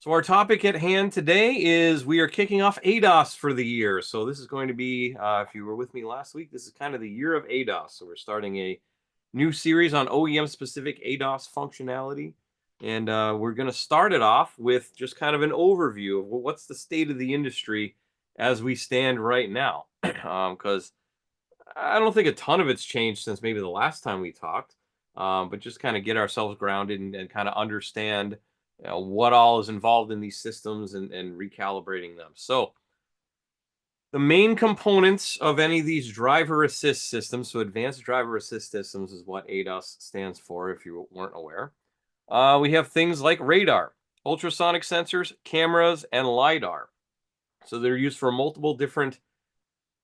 So our topic at hand today is we are kicking off ADAS for the year. So this is going to be, if you were with me last week, this is kind of the year of ADAS. So we're starting a new series on OEM specific ADAS functionality. And we're going to start it off with just kind of an overview of what's the state of the industry as we stand right now. Because I don't think a ton of it's changed since maybe the last time we talked, but just kind of get ourselves grounded and kind of understand what all is involved in these systems and recalibrating them. So, the main components of any of these driver assist systems, so advanced driver assist systems is what ADAS stands for, if you weren't aware. We have things like radar, ultrasonic sensors, cameras, and LiDAR. So, they're used for multiple different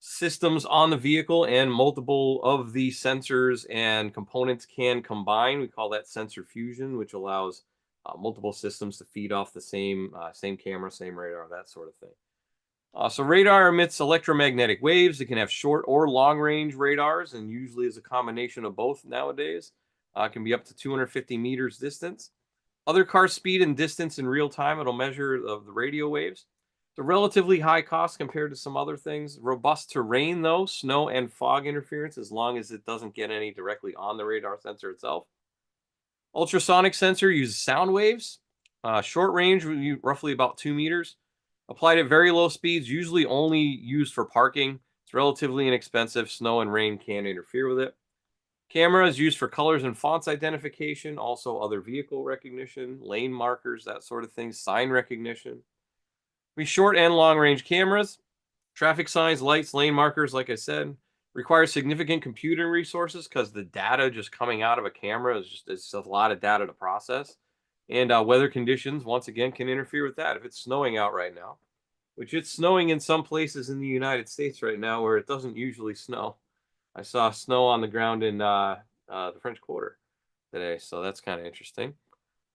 systems on the vehicle, and multiple of the sensors and components can combine. We call that sensor fusion, which allows multiple systems to feed off the same camera, same radar, that sort of thing. So radar emits electromagnetic waves. It can have short or long range radars, and usually is a combination of both nowadays. It can be up to 250 meters distance. Other car speed and distance in real time, it'll measure of the radio waves. It's a relatively high cost compared to some other things. Robust to rain, though, snow and fog interference, as long as it doesn't get any directly on the radar sensor itself. Ultrasonic sensor uses sound waves. Short range, roughly about 2 meters. Applied at very low speeds, usually only used for parking. It's relatively inexpensive. Snow and rain can't interfere with it. Camera is used for colors and fonts identification, also other vehicle recognition, lane markers, that sort of thing, sign recognition. We short and long range cameras, traffic signs, lights, lane markers, like I said, require significant computing resources because the data just coming out of a camera is just it's a lot of data to process. And weather conditions, once again, can interfere with that. If it's snowing out right now, which it's snowing in some places in the United States right now where it doesn't usually snow. I saw snow on the ground in the French Quarter today, so that's kind of interesting.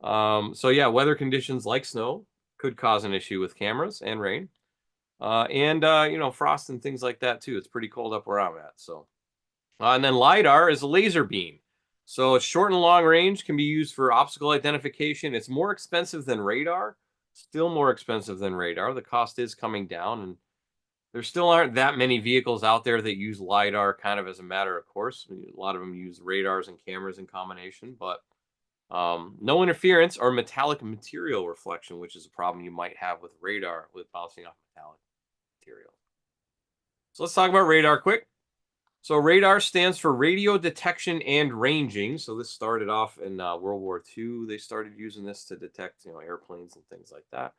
So yeah, weather conditions like snow could cause an issue with cameras and rain, and frost and things like that too. It's pretty cold up where I'm at. So, and then lidar is a laser beam. So it's short and long range, can be used for obstacle identification. It's more expensive than radar, still more expensive than radar. The cost is coming down, and there still aren't that many vehicles out there that use LiDAR kind of as a matter of course. A lot of them use radars and cameras in combination, but no interference or metallic material reflection, which is a problem you might have with radar with bouncing off metallic material. So let's talk about radar quick. So radar stands for radio detection and ranging. So this started off in World War II. They started using this to detect, airplanes and things like that.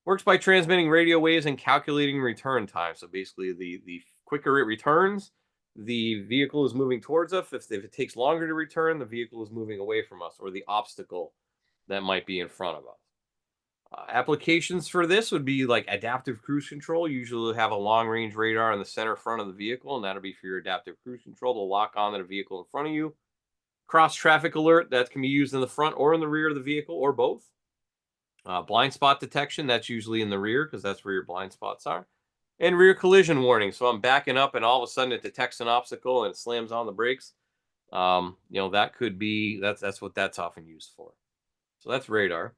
Works by transmitting radio waves and calculating return time. So basically, the quicker it returns, the vehicle is moving towards us. If it takes longer to return, the vehicle is moving away from us, or the obstacle that might be in front of us. Applications for this would be like adaptive cruise control. Usually have a long range radar in the center front of the vehicle, and that'll be for your adaptive cruise control to lock on to the vehicle in front of you. Cross traffic alert, that can be used in the front or in the rear of the vehicle, or both. Blind spot detection, that's usually in the rear because that's where your blind spots are. And rear collision warning. So I'm backing up and all of a sudden it detects an obstacle and it slams on the brakes. That could be that's what that's often used for. So that's radar.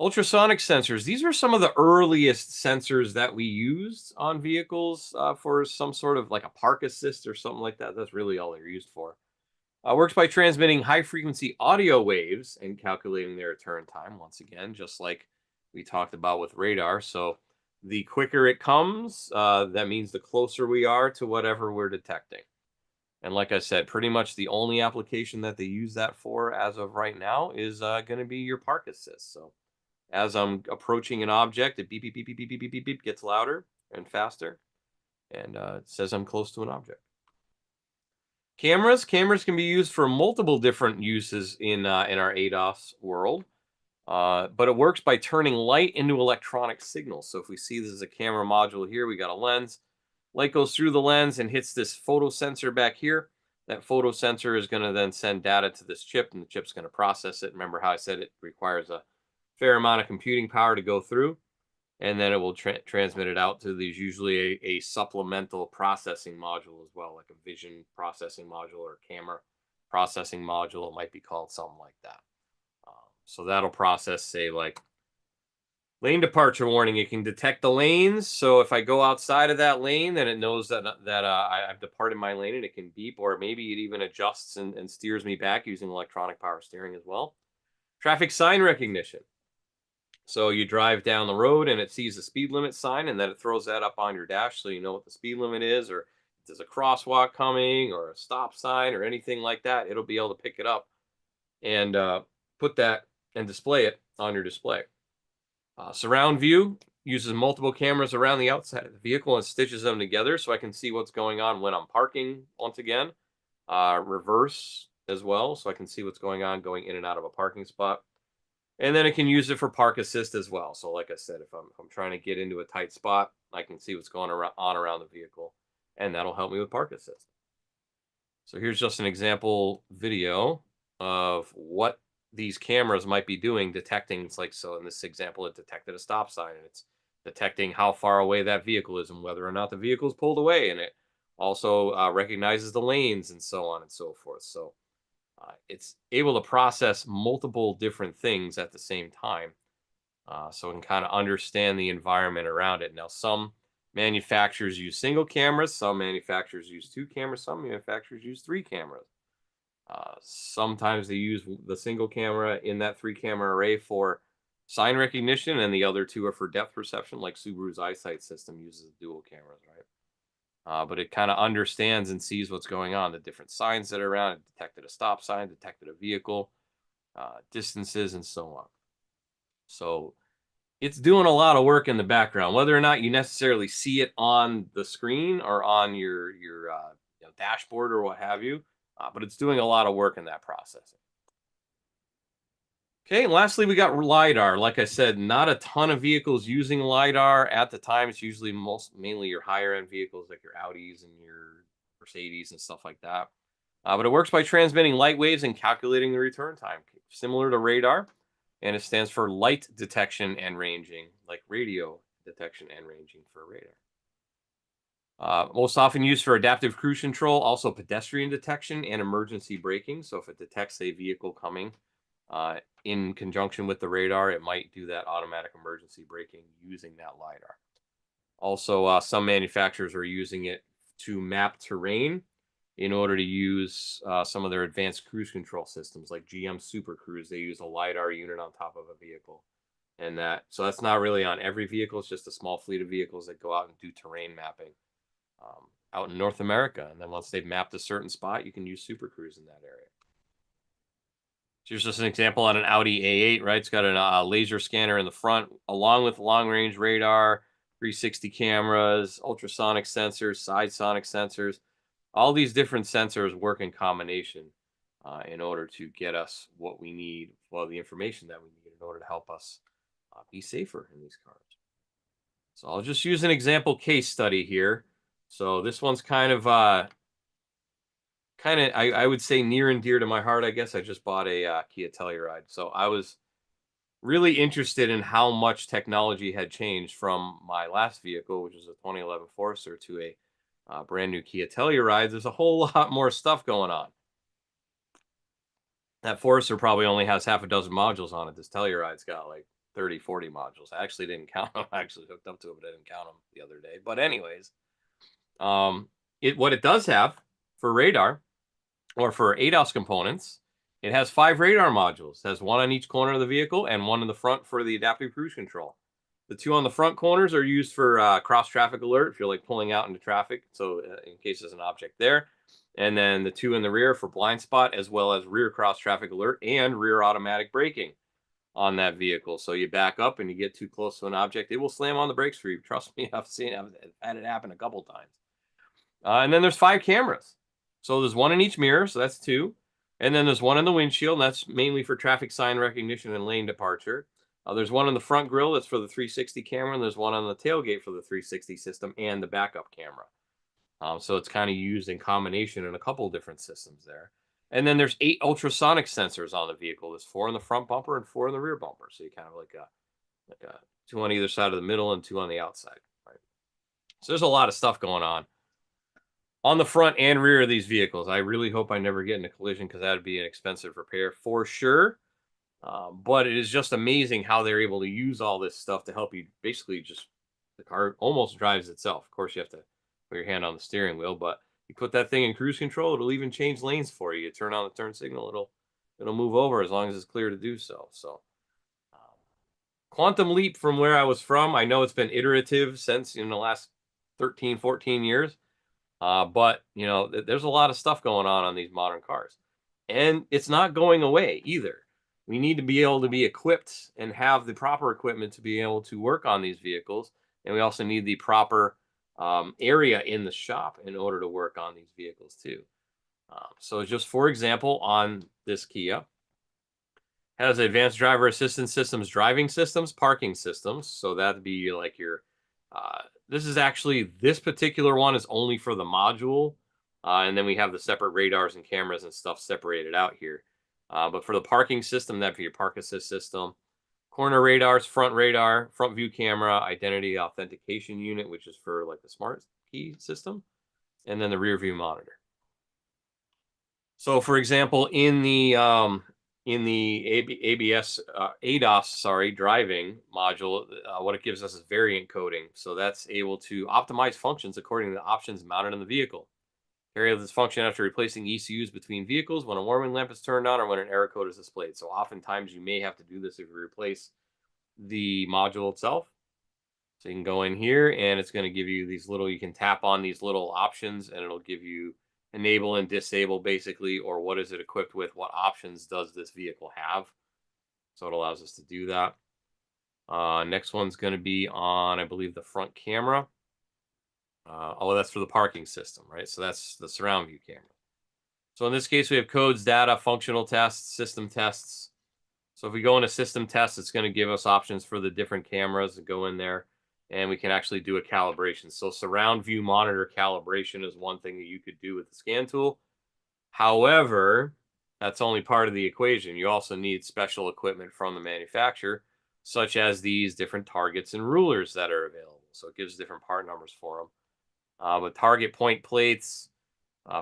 Ultrasonic sensors. These are some of the earliest sensors that we used on vehicles for some sort of like a park assist or something like that. That's really all they're used for. Works by transmitting high frequency audio waves and calculating their return time, once again, just like we talked about with radar. So the quicker it comes, that means the closer we are to whatever we're detecting. And like I said, pretty much the only application that they use that for as of right now is going to be your park assist. So as I'm approaching an object, it beep, beep, beep, beep, beep, beep, beep, beep, beep, gets louder and faster. And it says I'm close to an object. Cameras can be used for multiple different uses in our ADAS world, but it works by turning light into electronic signals. So if we see this is a camera module here, we got a lens. Light goes through the lens and hits this photo sensor back here. That photo sensor is going to then send data to this chip, and the chip's going to process it. Remember how I said it requires a fair amount of computing power to go through, and then it will transmit it out to these, usually a supplemental processing module as well, like a vision processing module or a camera processing module. It might be called something like that. So that'll process, say, like Lane departure warning. It can detect the lanes. So if I go outside of that lane, then it knows that I've departed my lane, and it can beep, or maybe it even adjusts and steers me back using electronic power steering as well. Traffic sign recognition. So you drive down the road and it sees the speed limit sign, and then it throws that up on your dash so you know what the speed limit is, or if there's a crosswalk coming or a stop sign or anything like that. It'll be able to pick it up and put that and display it on your display. Surround view uses multiple cameras around the outside of the vehicle and stitches them together so I can see what's going on when I'm parking once again. Reverse as well, so I can see what's going on going in and out of a parking spot. And then it can use it for park assist as well. So like I said, if I'm trying to get into a tight spot, I can see what's going on around the vehicle, and that'll help me with park assist. So here's just an example video of what these cameras might be doing, detecting. It's like, so in this example, it detected a stop sign, and it's detecting how far away that vehicle is and whether or not the vehicle is pulled away. And it also recognizes the lanes and so on and so forth. So it's able to process multiple different things at the same time. So it can kind of understand the environment around it. Now, some manufacturers use single cameras, some manufacturers use 2 cameras, some manufacturers use 3 cameras. Sometimes they use the single camera in that 3-camera array for sign recognition, and the other 2 are for depth perception, like Subaru's EyeSight system uses dual cameras, right? But it kind of understands and sees what's going on, the different signs that are around. It detected a stop sign, detected a vehicle, distances, and so on. So it's doing a lot of work in the background, whether or not you necessarily see it on the screen or on your dashboard or what have you. But it's doing a lot of work in that processing. Okay, and lastly, we got LiDAR. Like I said, not a ton of vehicles using LiDAR at the time. It's usually mainly your higher end vehicles like your Audis and your Mercedes and stuff like that. But it works by transmitting light waves and calculating the return time, similar to radar. And it stands for light detection and ranging, like radio detection and ranging for radar. Most often used for adaptive cruise control, also pedestrian detection and emergency braking. So if it detects a vehicle coming in conjunction with the radar, it might do that automatic emergency braking using that LiDAR. Also, some manufacturers are using it to map terrain in order to use some of their advanced cruise control systems, like GM Super Cruise. They use a LiDAR unit on top of a vehicle. And so that's not really on every vehicle. It's just a small fleet of vehicles that go out and do terrain mapping out in North America. And then once they've mapped a certain spot, you can use Super Cruise in that area. So here's just an example on an Audi A8, right? It's got a laser scanner in the front, along with long-range radar, 360 cameras, ultrasonic sensors, side sonic sensors. All these different sensors work in combination in order to get us what we need, well, the information that we need in order to help us be safer in these cars. So I'll just use an example case study here. So this one's kind of I would say near and dear to my heart. I guess I just bought a Kia Telluride, so I was really interested in how much technology had changed from my last vehicle, which is a 2011 Forester, to a brand new Kia Telluride. There's a whole lot more stuff going on. That Forester probably only has half a dozen modules on it. This Telluride's got like 30, 40 modules. I actually didn't count them. I actually hooked up to it, but I didn't count them the other day. But anyways, what it does have for radar or for ADAS components, it has 5 radar modules. It has 1 on each corner of the vehicle and 1 in the front for the adaptive cruise control. The 2 on the front corners are used for cross traffic alert if you're like pulling out into traffic, so in case there's an object there. And then the 2 in the rear for blind spot, as well as rear cross traffic alert and rear automatic braking on that vehicle. So you back up and you get too close to an object, it will slam on the brakes for you. Trust me, I've had it happen a couple times. And then there's 5 cameras. So there's 1 in each mirror, so that's 2. And then there's 1 in the windshield, and that's mainly for traffic sign recognition and lane departure. There's 1 in the front grille, that's for the 360 camera, and there's 1 on the tailgate for the 360 system and the backup camera. So it's kind of used in combination in a couple different systems there. And then there's 8 ultrasonic sensors on the vehicle. There's 4 in the front bumper and 4 in the rear bumper. So you kind of like a 2 on either side of the middle and 2 on the outside. Right? So there's a lot of stuff going on the front and rear of these vehicles. I really hope I never get in a collision because that would be an expensive repair for sure. But it is just amazing how they're able to use all this stuff to help you basically just the car almost drives itself. Of course, you have to put your hand on the steering wheel, but you put that thing in cruise control, it'll even change lanes for you. You turn on the turn signal, it'll move over as long as it's clear to do so. So um, quantum leap from where I was from. I know it's been iterative since in the last 13, 14 years. But there's a lot of stuff going on these modern cars, and it's not going away either. We need to be able to be equipped and have the proper equipment to be able to work on these vehicles, and we also need the proper area in the shop in order to work on these vehicles too. So, just for example, on this Kia, has advanced driver assistance systems, driving systems, parking systems. So that'd be like your. This is actually this particular one is only for the module, and then we have the separate radars and cameras and stuff separated out here. But for the parking system, that'd be your park assist system, corner radars, front view camera, identity authentication unit, which is for like the smart key system, and then the rear view monitor. So, for example, in the ABS ADAS, sorry, driving module, what it gives us is variant coding. So that's able to optimize functions according to the options mounted in the vehicle. Carry out this function after replacing ECUs between vehicles when a warning lamp is turned on or when an error code is displayed. So oftentimes you may have to do this if you replace the module itself. So you can go in here and it's going to give you these little, you can tap on these little options and it'll give you enable and disable basically, or what is it equipped with? What options does this vehicle have? So it allows us to do that. Next one's going to be on, I believe, the front camera. That's for the parking system, right? So that's the surround view camera. So in this case, we have codes, data, functional tests, system tests. So if we go into system tests, it's going to give us options for the different cameras that go in there, and we can actually do a calibration. So surround view monitor calibration is one thing that you could do with the scan tool. However, that's only part of the equation. You also need special equipment from the manufacturer, such as these different targets and rulers that are available. So it gives different part numbers for them. But target point plates,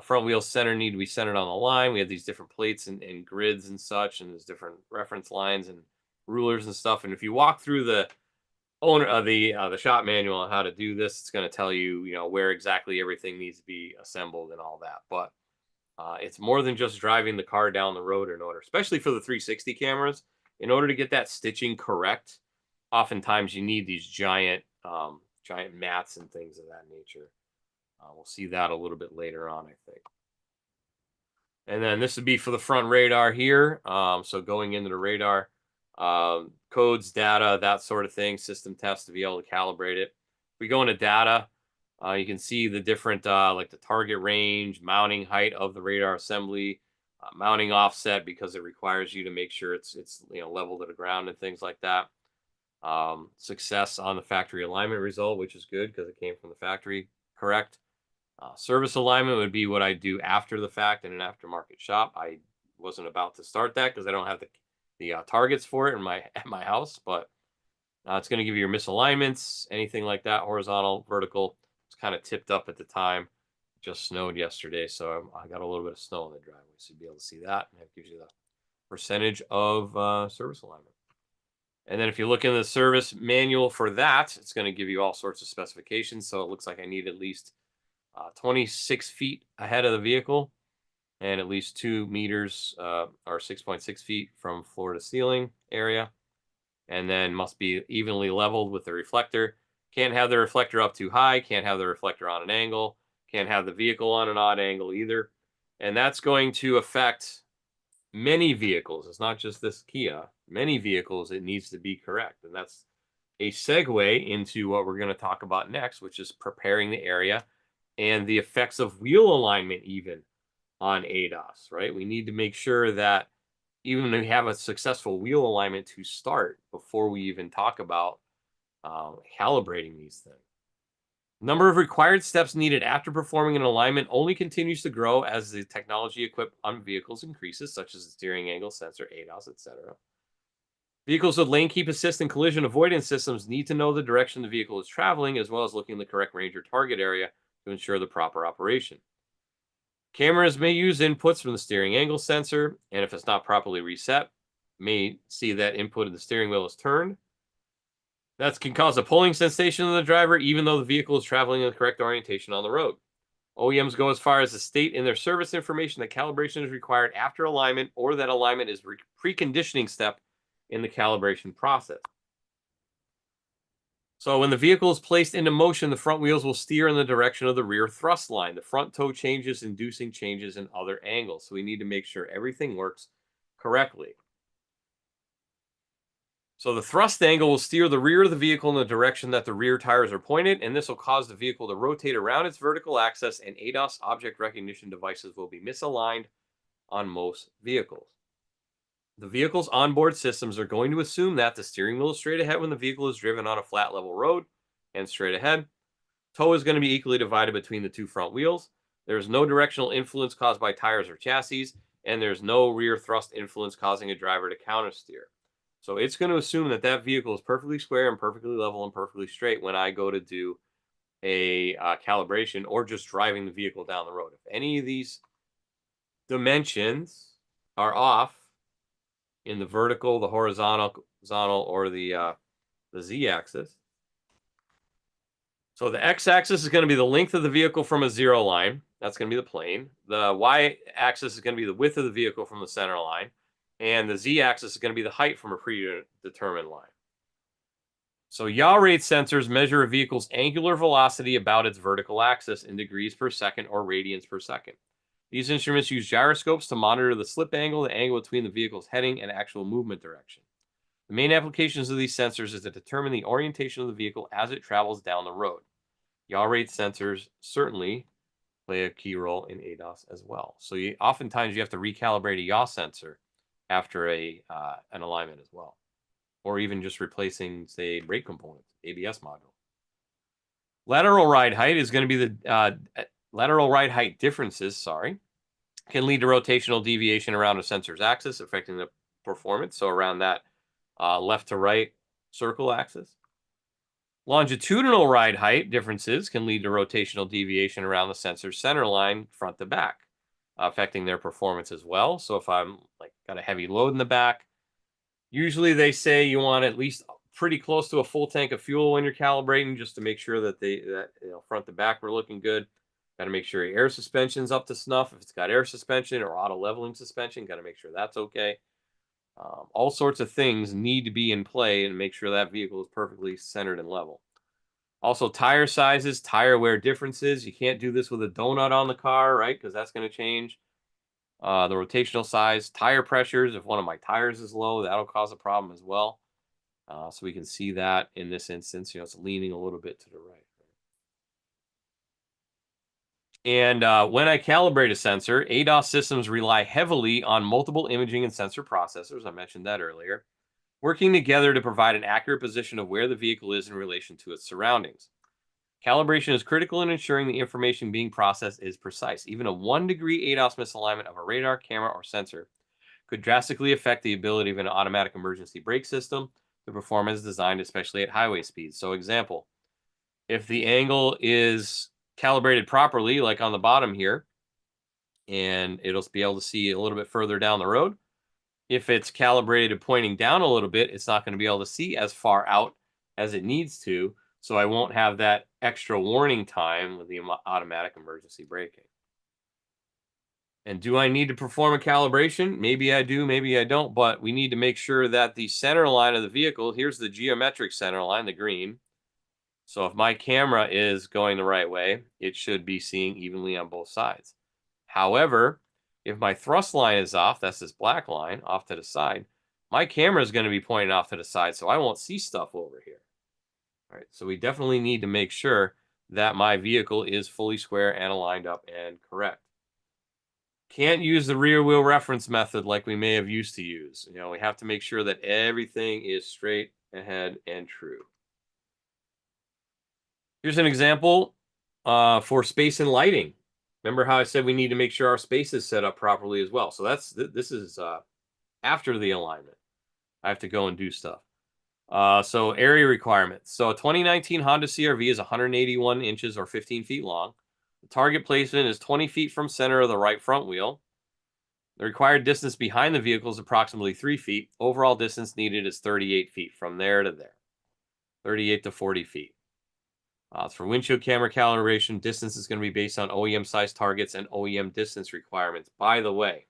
front wheel center need to be centered on the line. We have these different plates and grids and such, and there's different reference lines and rulers and stuff. And if you walk through the owner of the shop manual on how to do this, it's going to tell you, where exactly everything needs to be assembled and all that. But it's more than just driving the car down the road in order, especially for the 360 cameras. In order to get that stitching correct, oftentimes you need these giant mats and things of that nature. We'll see that a little bit later on, I think. And then this would be for the front radar here. So going into the radar, codes, data, that sort of thing, system tests to be able to calibrate it. If we go into data, you can see the different, like the target range, mounting height of the radar assembly, mounting offset because it requires you to make sure it's level to the ground and things like that. Success on the factory alignment result, which is good because it came from the factory correct. Service alignment would be what I do after the fact in an aftermarket shop. I wasn't about to start that because I don't have the targets for it at my house, but it's going to give you your misalignments, anything like that, horizontal, vertical. It's kind of tipped up at the time. Just snowed yesterday, so I got a little bit of snow on the driveway, so you'll be able to see that. And it gives you the percentage of service alignment. And then if you look in the service manual for that, it's going to give you all sorts of specifications. So it looks like I need at least 26 feet ahead of the vehicle and at least 2 meters or 6.6 feet from floor to ceiling area. And then must be evenly leveled with the reflector. Can't have the reflector up too high. Can't have the reflector on an angle. Can't have the vehicle on an odd angle either. And that's going to affect many vehicles. It's not just this Kia. Many vehicles, it needs to be correct. And that's a segue into what we're going to talk about next, which is preparing the area and the effects of wheel alignment even on ADAS, right? We need to make sure that even if we have a successful wheel alignment to start before we even talk about calibrating these things. Number of required steps needed after performing an alignment only continues to grow as the technology equipped on vehicles increases, such as the steering angle sensor, ADAS, etc. Vehicles with lane keep assist and collision avoidance systems need to know the direction the vehicle is traveling, as well as looking in the correct range or target area to ensure the proper operation. Cameras may use inputs from the steering angle sensor, and if it's not properly reset, may see that input of the steering wheel is turned. That can cause a pulling sensation in the driver, even though the vehicle is traveling in the correct orientation on the road. OEMs go as far as to state in their service information that calibration is required after alignment, or that alignment is a preconditioning step in the calibration process. So when the vehicle is placed into motion, the front wheels will steer in the direction of the rear thrust line. The front toe changes, inducing changes in other angles. So we need to make sure everything works correctly. So the thrust angle will steer the rear of the vehicle in the direction that the rear tires are pointed, and this will cause the vehicle to rotate around its vertical axis, and ADAS object recognition devices will be misaligned on most vehicles. The vehicle's onboard systems are going to assume that the steering wheel is straight ahead when the vehicle is driven on a flat level road and straight ahead. Toe is going to be equally divided between the two front wheels. There's no directional influence caused by tires or chassis, and there's no rear thrust influence causing a driver to countersteer. So it's going to assume that that vehicle is perfectly square and perfectly level and perfectly straight when I go to do a calibration or just driving the vehicle down the road. If any of these dimensions are off in the vertical, the horizontal, or the z-axis. So the x-axis is going to be the length of the vehicle from a zero line. That's going to be the plane. The y-axis is going to be the width of the vehicle from the center line. And the z-axis is going to be the height from a predetermined line. So yaw rate sensors measure a vehicle's angular velocity about its vertical axis in degrees per second or radians per second. These instruments use gyroscopes to monitor the slip angle, the angle between the vehicle's heading and actual movement direction. The main applications of these sensors is to determine the orientation of the vehicle as it travels down the road. Yaw rate sensors certainly play a key role in ADAS as well. So oftentimes you have to recalibrate a yaw sensor after an alignment as well, or even just replacing, say, brake components, ABS module. Lateral ride height is going to be the lateral ride height differences, can lead to rotational deviation around a sensor's axis, affecting the performance. So around that left to right circle axis. Longitudinal ride height differences can lead to rotational deviation around the sensor's center line, front to back, affecting their performance as well. So if I'm got a heavy load in the back, usually they say you want at least pretty close to a full tank of fuel when you're calibrating, just to make sure that front to back we're looking good. Got to make sure your air suspension's up to snuff. If it's got air suspension or auto leveling suspension, got to make sure that's okay. All sorts of things need to be in play and make sure that vehicle is perfectly centered and level. Also, tire sizes, tire wear differences. You can't do this with a donut on the car, right? Because that's going to change. The rotational size, tire pressures. If one of my tires is low, that'll cause a problem as well. So we can see that in this instance, it's leaning a little bit to the right. And when I calibrate a sensor, ADAS systems rely heavily on multiple imaging and sensor processors. I mentioned that earlier, working together to provide an accurate position of where the vehicle is in relation to its surroundings. Calibration is critical in ensuring the information being processed is precise. Even a 1-degree ADAS misalignment of a radar, camera, or sensor could drastically affect the ability of an automatic emergency brake system to perform as designed, especially at highway speeds. So example, if the angle is calibrated properly, like on the bottom here, and it'll be able to see a little bit further down the road. If it's calibrated pointing down a little bit, it's not going to be able to see as far out as it needs to. So I won't have that extra warning time with the automatic emergency braking. And do I need to perform a calibration? Maybe I do, maybe I don't, but we need to make sure that the center line of the vehicle, here's the geometric center line, the green. So if my camera is going the right way, it should be seeing evenly on both sides. However, if my thrust line is off, that's this black line off to the side, my camera is going to be pointing off to the side, so I won't see stuff over here. All right, so we definitely need to make sure that my vehicle is fully square and aligned up and correct. Can't use the rear wheel reference method like we may have used to use. We have to make sure that everything is straight ahead and true. Here's an example for space and lighting. Remember how I said we need to make sure our space is set up properly as well. So this is after the alignment. I have to go and do stuff. So area requirements. So a 2019 Honda CR-V is 181 inches or 15 feet long. The target placement is 20 feet from center of the right front wheel. The required distance behind the vehicle is approximately 3 feet. Overall distance needed is 38 feet from there to there. 38 to 40 feet. For windshield camera calibration, distance is going to be based on OEM size targets and OEM distance requirements. By the way,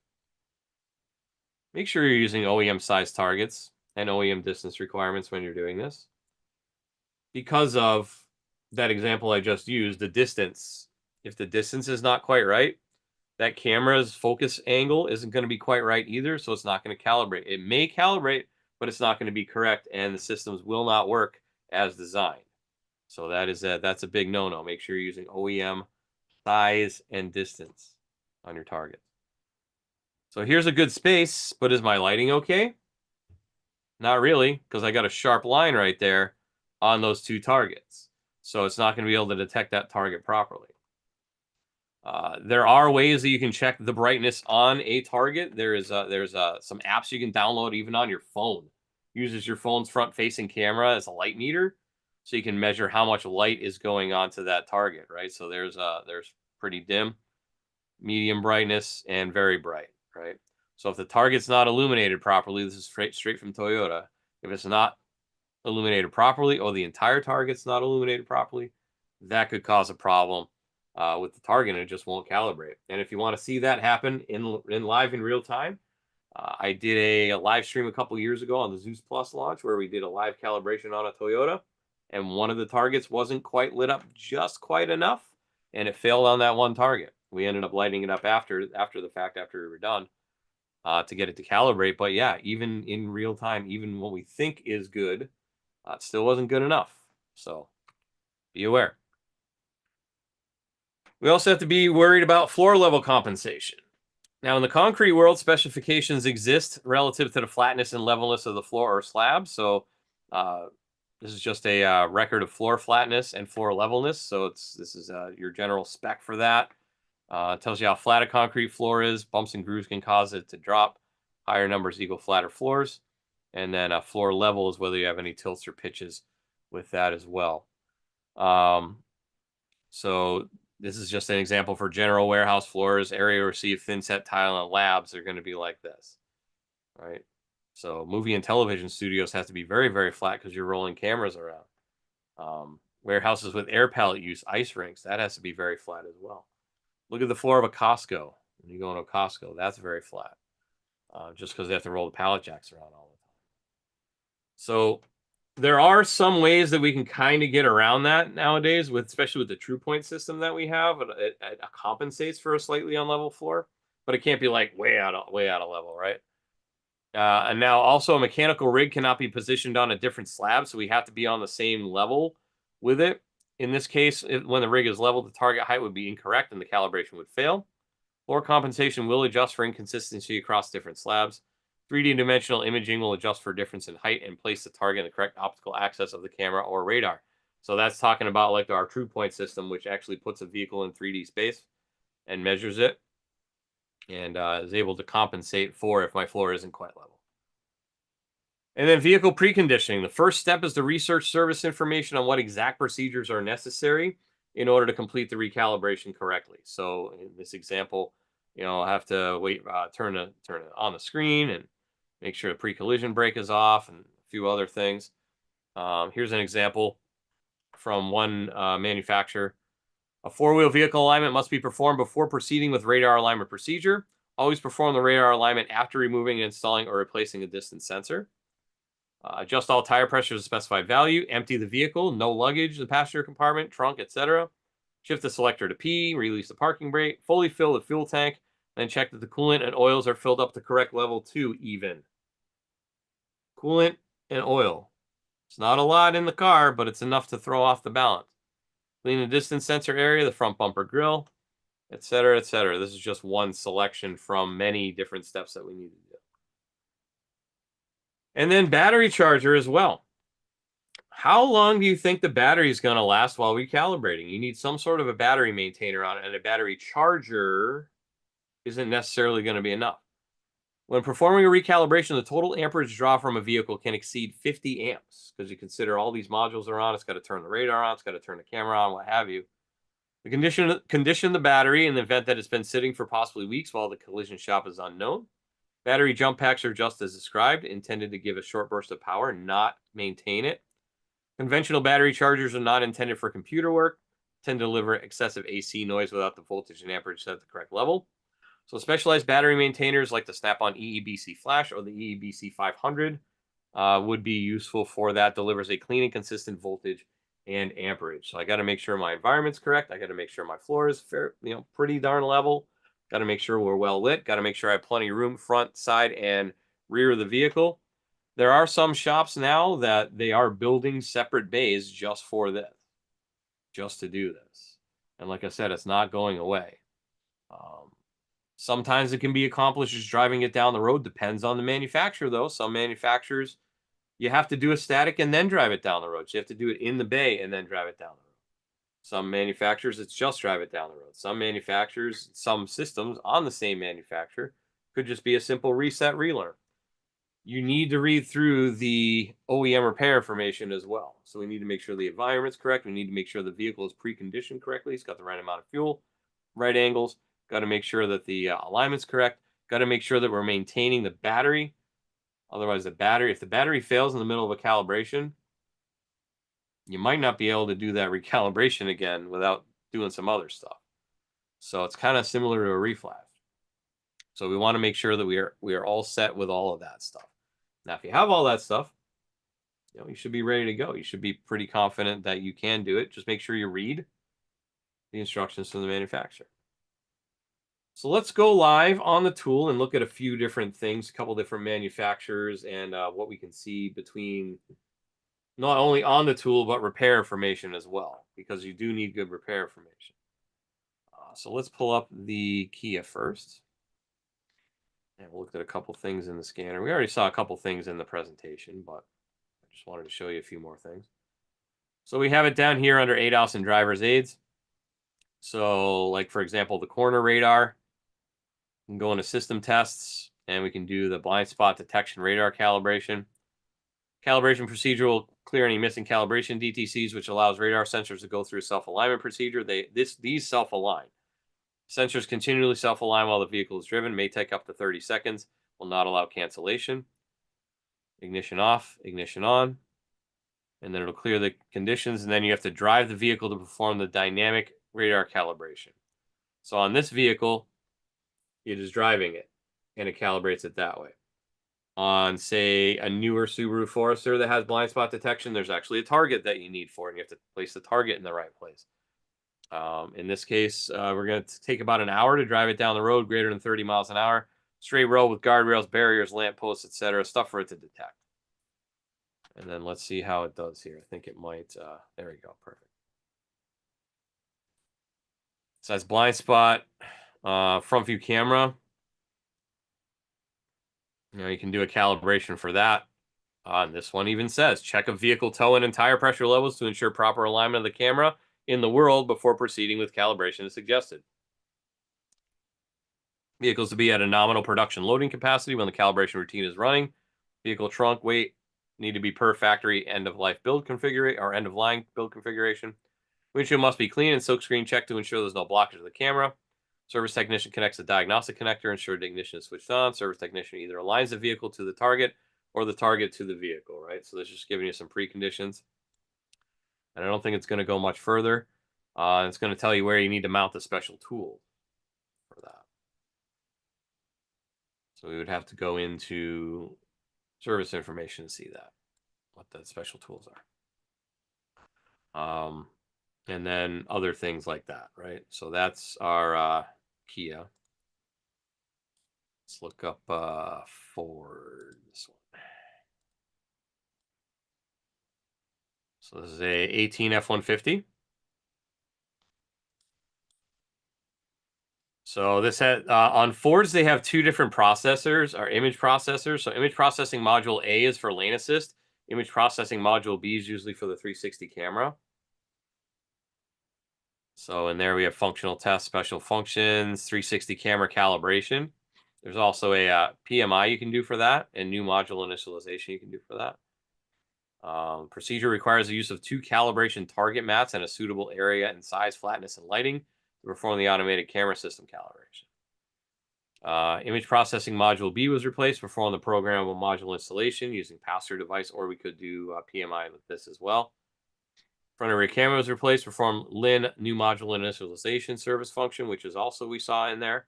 make sure you're using OEM size targets and OEM distance requirements when you're doing this. Because of that example I just used, the distance. If the distance is not quite right, that camera's focus angle isn't going to be quite right either, so it's not going to calibrate. It may calibrate, but it's not going to be correct, and the systems will not work as designed. So that's a big no-no. Make sure you're using OEM size and distance on your targets. So here's a good space, but is my lighting okay? Not really, because I got a sharp line right there on those two targets. So it's not going to be able to detect that target properly. There are ways that you can check the brightness on a target. There's some apps you can download even on your phone. Uses your phone's front-facing camera as a light meter, so you can measure how much light is going onto that target, right? So there's pretty dim, medium brightness, and very bright, right? So if the target's not illuminated properly, this is straight from Toyota. If it's not illuminated properly, or the entire target's not illuminated properly, that could cause a problem with the target, and it just won't calibrate. And if you want to see that happen in live in real time, I did a live stream a couple years ago on the Zeus Plus launch where we did a live calibration on a Toyota, and one of the targets wasn't quite lit up just quite enough, and it failed on that one target. We ended up lighting it up after the fact, after we were done, to get it to calibrate. But yeah, even in real time, even what we think is good, it still wasn't good enough. So be aware. We also have to be worried about floor level compensation. Now, in the concrete world, specifications exist relative to the flatness and levelness of the floor or slab. So this is just a record of floor flatness and floor levelness. So this is your general spec for that. It tells you how flat a concrete floor is. Bumps and grooves can cause it to drop. Higher numbers equal flatter floors. And then floor level is whether you have any tilts or pitches with that as well. So this is just an example for general warehouse floors. Area receive thin set tile and labs are going to be like this, right? So movie and television studios have to be very, very flat because you're rolling cameras around. Warehouses with air pallet use, ice rinks, that has to be very flat as well. Look at the floor of a Costco. When you go into a Costco, that's very flat, just because they have to roll the pallet jacks around all the time. So there are some ways that we can kind of get around that nowadays, especially with the true point system that we have. It compensates for a slightly unlevel floor, but it can't be like way out of level, right? And now also a mechanical rig cannot be positioned on a different slab, so we have to be on the same level with it. In this case, when the rig is leveled, the target height would be incorrect and the calibration would fail. Floor compensation will adjust for inconsistency across different slabs. 3D dimensional imaging will adjust for difference in height and place the target in the correct optical axis of the camera or radar. So that's talking about like our true point system, which actually puts a vehicle in 3D space and measures it and is able to compensate for if my floor isn't quite level. And then vehicle preconditioning. The first step is to research service information on what exact procedures are necessary in order to complete the recalibration correctly. So in this example, I have to wait, turn it on the screen and make sure the pre-collision brake is off and a few other things. Here's an example from one manufacturer. A four-wheel vehicle alignment must be performed before proceeding with radar alignment procedure. Always perform the radar alignment after removing, installing, or replacing a distance sensor. Adjust all tire pressures to specified value. Empty the vehicle. No luggage, the passenger compartment, trunk, etc. Shift the selector to P. Release the parking brake. Fully fill the fuel tank. Then check that the coolant and oils are filled up to correct level 2 even. Coolant and oil. It's not a lot in the car, but it's enough to throw off the balance. Clean the distance sensor area, the front bumper grill, etc., etc. This is just one selection from many different steps that we need to do. And then battery charger as well. How long do you think the battery is going to last while recalibrating? You need some sort of a battery maintainer on it, and a battery charger isn't necessarily going to be enough. When performing a recalibration, the total amperage draw from a vehicle can exceed 50 amps because you consider all these modules are on. It's got to turn the radar on. It's got to turn the camera on, what have you. The condition of the battery in the event that it's been sitting for possibly weeks while the collision shop is unknown. Battery jump packs are just as described, intended to give a short burst of power, not maintain it. Conventional battery chargers are not intended for computer work, tend to deliver excessive AC noise without the voltage and amperage set at the correct level. So specialized battery maintainers like the Snap-on EEBC Flash or the EEBC 500 would be useful for that. Delivers a clean and consistent voltage and amperage. So I got to make sure my environment's correct. I got to make sure my floor is fair, pretty darn level. Got to make sure we're well lit. Got to make sure I have plenty of room front, side, and rear of the vehicle. There are some shops now that they are building separate bays just for this, just to do this. And like I said, it's not going away. Sometimes it can be accomplished just driving it down the road. Depends on the manufacturer, though. Some manufacturers, you have to do a static and then drive it down the road. So you have to do it in the bay and then drive it down the road. Some manufacturers, it's just drive it down the road. Some manufacturers, some systems on the same manufacturer could just be a simple reset, relearn. You need to read through the OEM repair information as well. So we need to make sure the environment's correct. We need to make sure the vehicle is preconditioned correctly. It's got the right amount of fuel, right angles. Got to make sure that the alignment's correct. Got to make sure that we're maintaining the battery. Otherwise, if the battery fails in the middle of a calibration, you might not be able to do that recalibration again without doing some other stuff. So it's kind of similar to a reflash. So we want to make sure that we are all set with all of that stuff. Now, if you have all that stuff, you should be ready to go. You should be pretty confident that you can do it. Just make sure you read the instructions from the manufacturer. So let's go live on the tool and look at a few different things, a couple different manufacturers, and what we can see between not only on the tool, but repair information as well, because you do need good repair information. So let's pull up the Kia first. And we'll look at a couple things in the scanner. We already saw a couple things in the presentation, but I just wanted to show you a few more things. So we have it down here under ADAS and driver's aids. So like, for example, the corner radar. We can go into system tests, and we can do the blind spot detection radar calibration. Calibration procedure will clear any missing calibration DTCs, which allows radar sensors to go through a self-alignment procedure. These self-align. Sensors continually self-align while the vehicle is driven, may take up to 30 seconds, will not allow cancellation. Ignition off, ignition on, and then it'll clear the conditions, and then you have to drive the vehicle to perform the dynamic radar calibration. So on this vehicle, it is driving it, and it calibrates it that way. On, say, a newer Subaru Forester that has blind spot detection, there's actually a target that you need for it, and you have to place the target in the right place. In this case, we're going to take about an hour to drive it down the road greater than 30 miles an hour. Straight road with guardrails, barriers, lampposts, etc. Stuff for it to detect. And then let's see how it does here. I think it might. There we go. Perfect. So that's blind spot, front view camera. You can do a calibration for that. And this one even says, check a vehicle toe and tire pressure levels to ensure proper alignment of the camera in the world before proceeding with calibration as suggested. Vehicles to be at a nominal production loading capacity when the calibration routine is running. Vehicle trunk weight need to be per factory end-of-life build configuration or end-of-line build configuration. Windshield must be clean and silkscreen checked to ensure there's no blockage of the camera. Service technician connects the diagnostic connector, ensure the ignition is switched on. Service technician either aligns the vehicle to the target or the target to the vehicle, right? So this is just giving you some preconditions. And I don't think it's going to go much further. It's going to tell you where you need to mount the special tool for that. So we would have to go into service information to see that, what the special tools are. And then other things like that, right? So that's our Kia. Let's look up Ford, this one. So this is a 18 F-150. So this had on Fords, they have two different processors, or image processors. So image processing module A is for lane assist. Image processing module B is usually for the 360 camera. So in there we have functional tests, special functions, 360 camera calibration. There's also a PMI you can do for that, and new module initialization you can do for that. Procedure requires the use of 2 calibration target mats and a suitable area and size, flatness, and lighting to perform the automated camera system calibration. Image processing module B was replaced, perform the programmable module installation using pass-through device, or we could do PMI with this as well. Front and rear camera was replaced, perform LIN new module initialization service function, which is also we saw in there.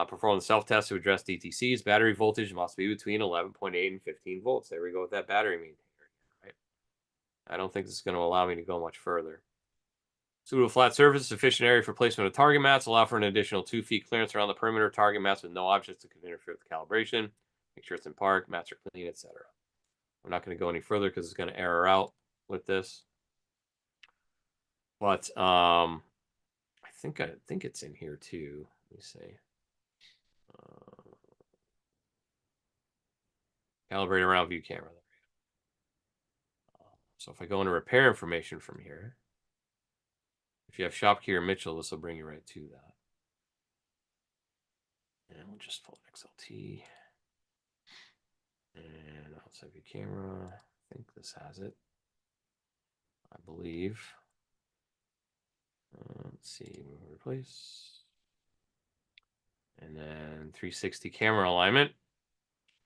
Perform the self-test to address DTCs. Battery voltage must be between 11.8 and 15 volts. There we go with that battery maintainer. Right? I don't think this is going to allow me to go much further. Suitable flat surface, sufficient area for placement of target mats, allow for an additional 2 feet clearance around the perimeter of target mats with no objects that could interfere with the calibration. Make sure it's in park, mats are clean, etc. I'm not going to go any further because it's going to error out with this. But I think it's in here too. Let me see. Calibrate around view camera. So if I go into repair information from here, if you have Shopkey or Mitchell, this will bring you right to that. And we'll just pull an XLT. And outside view camera. I think this has it. I believe. Let's see. We'll replace. And then 360 camera alignment.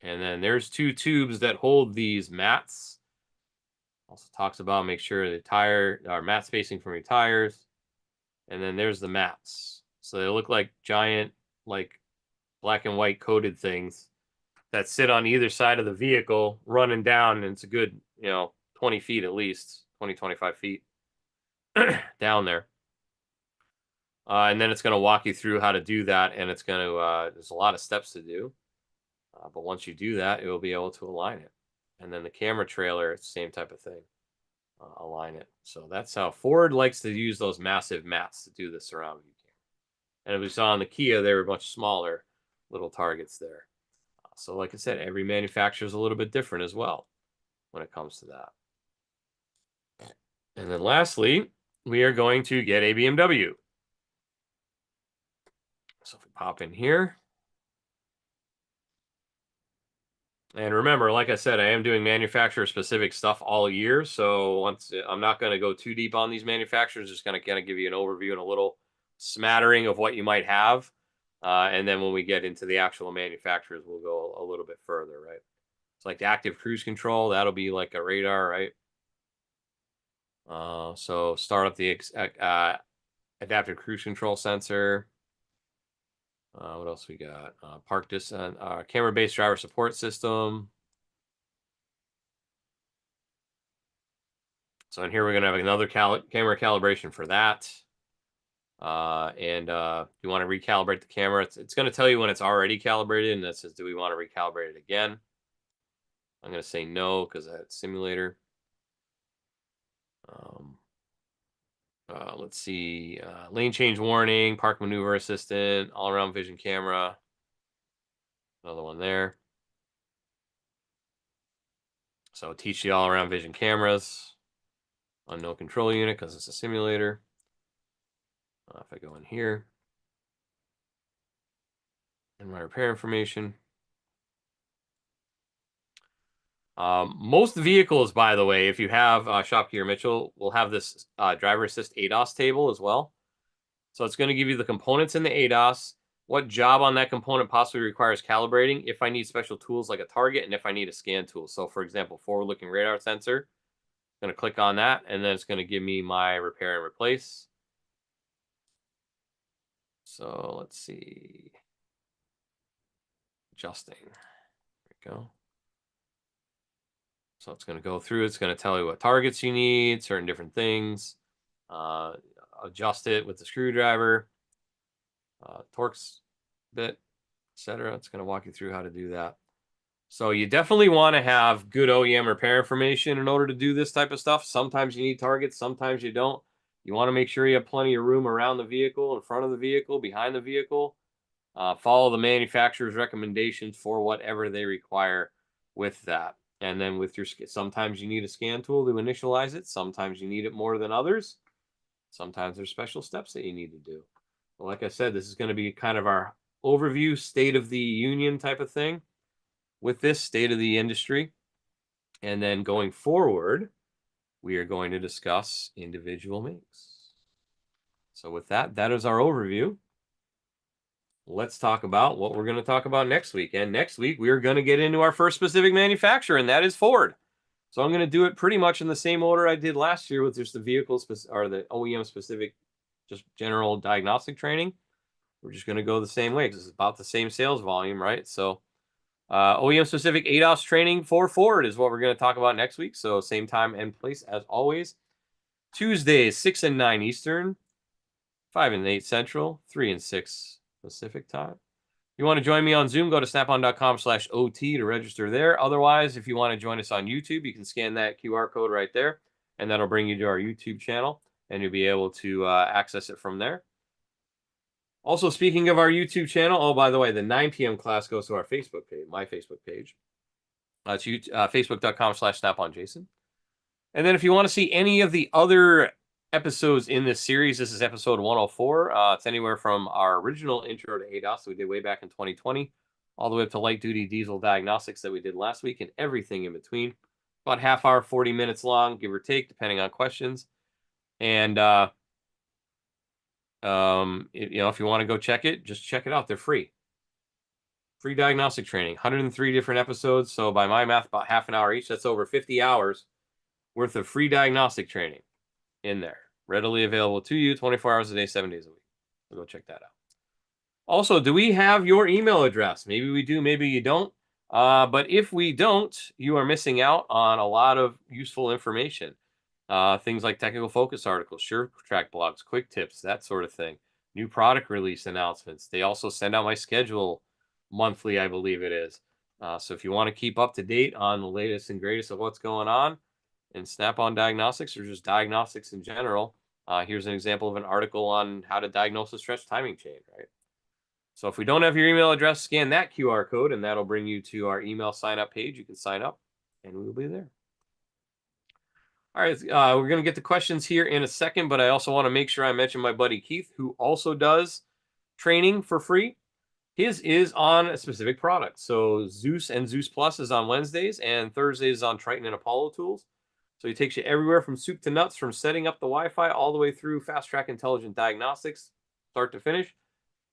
And then there's 2 tubes that hold these mats. Also talks about make sure the tire or mat spacing from your tires. And then there's the mats. So they look like giant, like black and white coated things that sit on either side of the vehicle running down. And it's a good, 20 feet at least, 20, 25 feet down there. And then it's going to walk you through how to do that. And it's going to, there's a lot of steps to do. But once you do that, it will be able to align it. And then the camera trailer, it's the same type of thing. Align it. So that's how Ford likes to use those massive mats to do the surround view camera. And as we saw on the Kia, they were much smaller little targets there. So like I said, every manufacturer is a little bit different as well when it comes to that. And then lastly, we are going to get a BMW. So if we pop in here. And remember, like I said, I am doing manufacturer-specific stuff all year. So I'm not going to go too deep on these manufacturers. Just going to kind of give you an overview and a little smattering of what you might have. And then when we get into the actual manufacturers, we'll go a little bit further, right? It's like the active cruise control. That'll be like a radar, right? So start up the adaptive cruise control sensor. What else we got? Park distance, camera-based driver support system. So in here, we're going to have another camera calibration for that. And you want to recalibrate the camera. It's going to tell you when it's already calibrated, and that says, do we want to recalibrate it again? I'm going to say no because that's simulator. Let's see. Lane change warning, park maneuver assistant, all-around vision camera. Another one there. So teach the all-around vision cameras. Unknown control unit because it's a simulator. If I go in here. And my repair information. Most vehicles, by the way, if you have Shopkey or Mitchell, will have this driver assist ADAS table as well. So it's going to give you the components in the ADAS, what job on that component possibly requires calibrating, if I need special tools like a target, and if I need a scan tool. So for example, forward-looking radar sensor, I'm going to click on that, and then it's going to give me my repair and replace. So let's see. Adjusting. There we go. So it's going to go through. It's going to tell you what targets you need, certain different things. Adjust it with the screwdriver, Torx bit, etc. It's going to walk you through how to do that. So you definitely want to have good OEM repair information in order to do this type of stuff. Sometimes you need targets, sometimes you don't. You want to make sure you have plenty of room around the vehicle, in front of the vehicle, behind the vehicle. Follow the manufacturer's recommendations for whatever they require with that. And then with your, sometimes you need a scan tool to initialize it. Sometimes you need it more than others. Sometimes there's special steps that you need to do. But like I said, this is going to be kind of our overview, state of the union type of thing with this state of the industry. And then going forward, we are going to discuss individual makes. So with that, that is our overview. Let's talk about what we're going to talk about next week. And next week, we are going to get into our first specific manufacturer, and that is Ford. So I'm going to do it pretty much in the same order I did last year with just the vehicle or the OEM specific, just general diagnostic training. We're just going to go the same way because it's about the same sales volume, right? So OEM specific ADAS training for Ford is what we're going to talk about next week. So same time and place as always. Tuesdays, 6 and 9 Eastern, 5 and 8 Central, 3 and 6 Pacific time. If you want to join me on Zoom, go to snapon.com/OT to register there. Otherwise, if you want to join us on YouTube, you can scan that QR code right there, and that'll bring you to our YouTube channel, and you'll be able to access it from there. Also, speaking of our YouTube channel, oh, by the way, the 9 p.m. class goes to our Facebook page, my Facebook page. It's facebook.com/SnapOnJason. And then if you want to see any of the other episodes in this series, this is episode 104. It's anywhere from our original intro to ADAS that we did way back in 2020, all the way up to light-duty diesel diagnostics that we did last week, and everything in between. About half hour, 40 minutes long, give or take, depending on questions. And if you want to go check it, just check it out. They're free. Free diagnostic training, 103 different episodes. So by my math, about half an hour each. That's over 50 hours worth of free diagnostic training in there, readily available to you 24 hours a day, 7 days a week. So go check that out. Also, do we have your email address? Maybe we do, maybe you don't. But if we don't, you are missing out on a lot of useful information. Things like technical focus articles, SureTrack blogs, quick tips, that sort of thing. New product release announcements. They also send out my schedule monthly, I believe it is. So if you want to keep up to date on the latest and greatest of what's going on in Snap-on Diagnostics or just diagnostics in general, here's an example of an article on how to diagnose a stretch timing chain, right? So if we don't have your email address, scan that QR code, and that'll bring you to our email sign-up page. You can sign up, and we will be there. All right, we're going to get the questions here in a second, but I also want to make sure I mention my buddy Keith, who also does training for free. His is on a specific product. So Zeus and Zeus Plus is on Wednesdays, and Thursdays on Triton and Apollo tools. So he takes you everywhere from soup to nuts, from setting up the Wi-Fi all the way through fast track intelligent diagnostics, start to finish.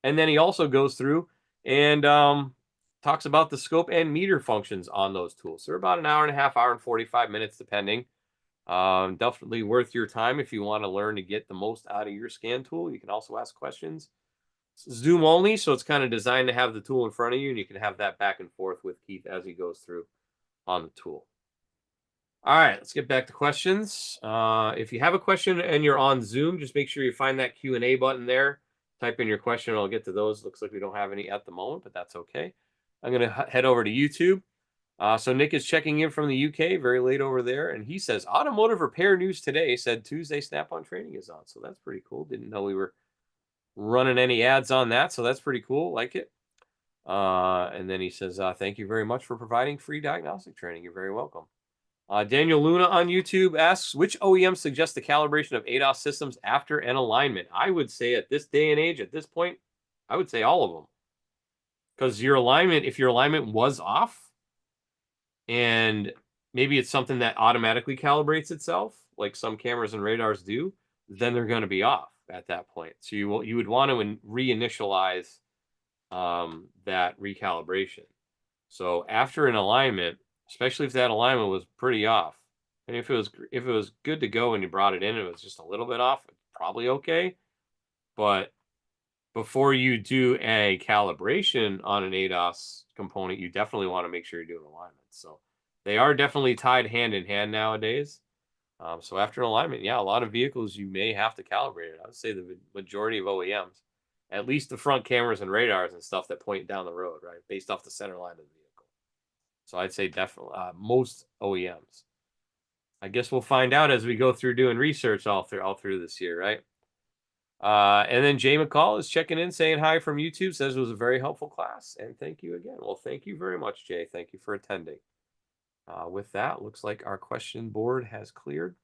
And then he also goes through and talks about the scope and meter functions on those tools. So they're about an hour and a half, hour and 45 minutes, depending. Definitely worth your time if you want to learn to get the most out of your scan tool. You can also ask questions. It's Zoom only, so it's kind of designed to have the tool in front of you, and you can have that back and forth with Keith as he goes through on the tool. All right, let's get back to questions. If you have a question and you're on Zoom, just make sure you find that Q&A button there. Type in your question, and I'll get to those. Looks like we don't have any at the moment, but that's okay. I'm going to head over to YouTube. So Nick is checking in from the UK, very late over there, and he says, automotive repair news today said Tuesday Snap-on training is on. So that's pretty cool. Didn't know we were running any ads on that, so that's pretty cool. Like it. And then he says, thank you very much for providing free diagnostic training. You're very welcome. Daniel Luna on YouTube asks, which OEM suggests the calibration of ADAS systems after an alignment? I would say at this day and age, at this point, I would say all of them. Because your alignment, if your alignment was off, and maybe it's something that automatically calibrates itself, like some cameras and radars do, then they're going to be off at that point. So you would want to reinitialize that recalibration. So after an alignment, especially if that alignment was pretty off, and if it was good to go and you brought it in and it was just a little bit off, probably okay. But before you do a calibration on an ADAS component, you definitely want to make sure you're doing alignment. So they are definitely tied hand in hand nowadays. So after an alignment, yeah, a lot of vehicles you may have to calibrate it. I would say the majority of OEMs, at least the front cameras and radars and stuff that point down the road, right, based off the center line of the vehicle. So I'd say definitely most OEMs. I guess we'll find out as we go through doing research all through this year, right? And then Jay McCall is checking in, saying hi from YouTube, says it was a very helpful class, and thank you again. Well, thank you very much, Jay. Thank you for attending. With that, looks like our question board has cleared.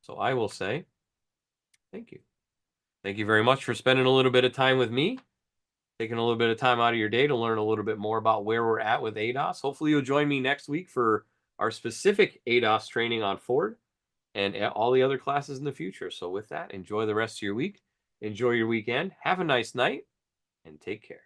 So I will say thank you. Thank you very much for spending a little bit of time with me, taking a little bit of time out of your day to learn a little bit more about where we're at with ADAS. Hopefully you'll join me next week for our specific ADAS training on Ford and all the other classes in the future. So with that, enjoy the rest of your week. Enjoy your weekend. Have a nice night and take care.